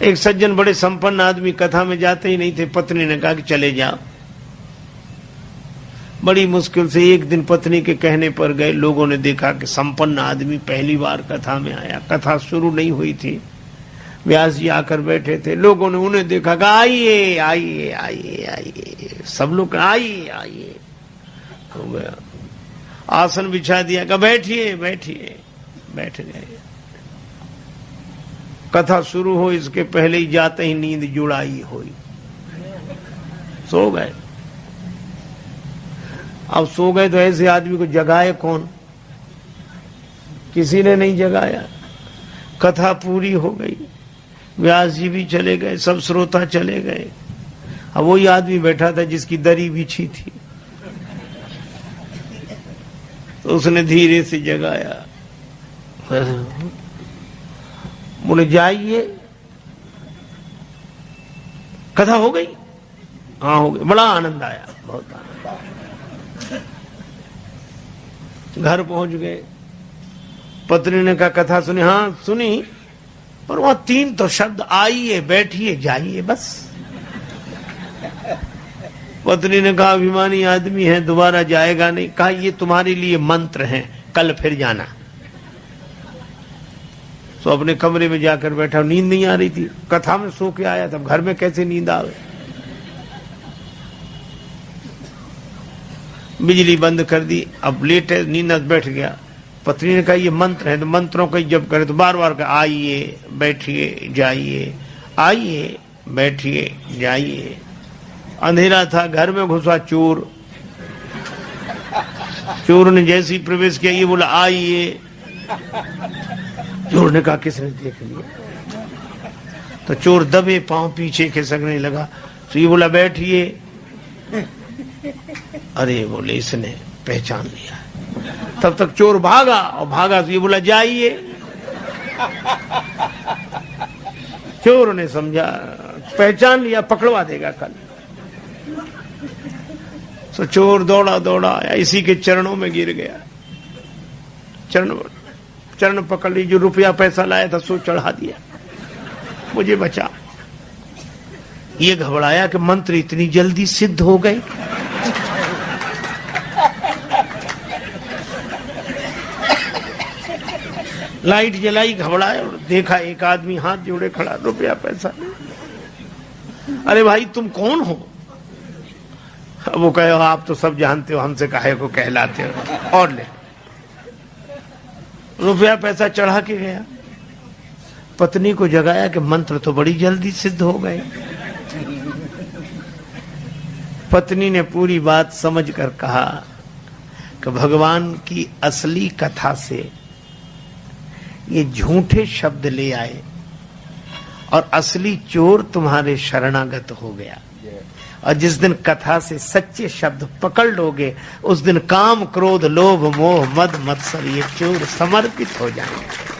एक सज्जन बड़े संपन्न आदमी कथा में जाते ही नहीं थे। पत्नी ने कहा कि चले जाओ। बड़ी मुश्किल से एक दिन पत्नी के कहने पर गए। लोगों ने देखा कि संपन्न आदमी पहली बार कथा में आया। कथा शुरू नहीं हुई थी, व्यास जी आकर बैठे थे। लोगों ने उन्हें देखा कि आइए आइए आइए आइए, सब लोग आइए आइए। हो गया, आसन बिछा दिया, कहा बैठिए बैठिए, बैठ गए। कथा शुरू हो इसके पहले ही जाते ही नींद जुड़ाई हुई, सो गए। अब सो गए तो ऐसे आदमी को जगाए कौन? किसी ने नहीं जगाया। कथा पूरी हो गई, व्यास जी भी चले गए, सब श्रोता चले गए। अब वही आदमी बैठा था जिसकी दरी बिछी थी, तो उसने धीरे से जगाया। बोले जाइए, कथा हो गई? हाँ हो गई। बड़ा आनंद आया, बहुत आनंद। घर पहुंच गए। पत्नी ने कहा कथा सुनी? हाँ सुनी, पर वहां 3 तो शब्द, आइए बैठिए जाइए, बस। पत्नी ने कहा अभिमानी आदमी है, दोबारा जाएगा नहीं। कहा ये तुम्हारे लिए मंत्र हैं, कल फिर जाना। तो अपने कमरे में जाकर बैठा। नींद नहीं आ रही थी, कथा में सो के आया, तब घर में कैसे नींद आवे? बिजली बंद कर दी। अब लेट है, नींद बैठ गया। पत्नी ने कहा ये मंत्र है, तो मंत्रों का जब करे तो बार बार कहा आइए बैठिए जाइए, आइए बैठिए जाइए। अंधेरा था, घर में घुसा चोर। चोर ने जैसे ही प्रवेश किया, ये बोला आइए। चोर ने कहा किसने देख लिया? तो चोर दबे पांव पीछे खिसकने लगा। तो ये बोला बैठिए। अरे बोले इसने पहचान लिया। तब तक चोर भागा, और भागा तो ये बोला जाइए। चोर ने समझा पहचान लिया, पकड़वा देगा कल। तो चोर दौड़ा दौड़ा आया, इसी के चरणों में गिर गया। चरण पकड़ ली, जो रुपया पैसा लाया था सो चढ़ा दिया, मुझे बचा। ये घबराया कि मंत्र इतनी जल्दी सिद्ध हो गए। लाइट जलाई, घबराया और देखा एक आदमी हाथ जोड़े खड़ा, रुपया पैसा। अरे भाई तुम कौन हो? वो कहे आप तो सब जानते हो, हमसे काहे को कहलाते हो, और ले। रुपया पैसा चढ़ा के गया। पत्नी को जगाया कि मंत्र तो बड़ी जल्दी सिद्ध हो गए। पत्नी ने पूरी बात समझकर कहा कि भगवान की असली कथा से ये झूठे शब्द ले आए, और असली चोर तुम्हारे शरणागत हो गया। और जिस दिन कथा से सच्चे शब्द पकड़ लोगे, उस दिन काम क्रोध लोभ मोह मद मत्सर ये चोर समर्पित हो जाएंगे।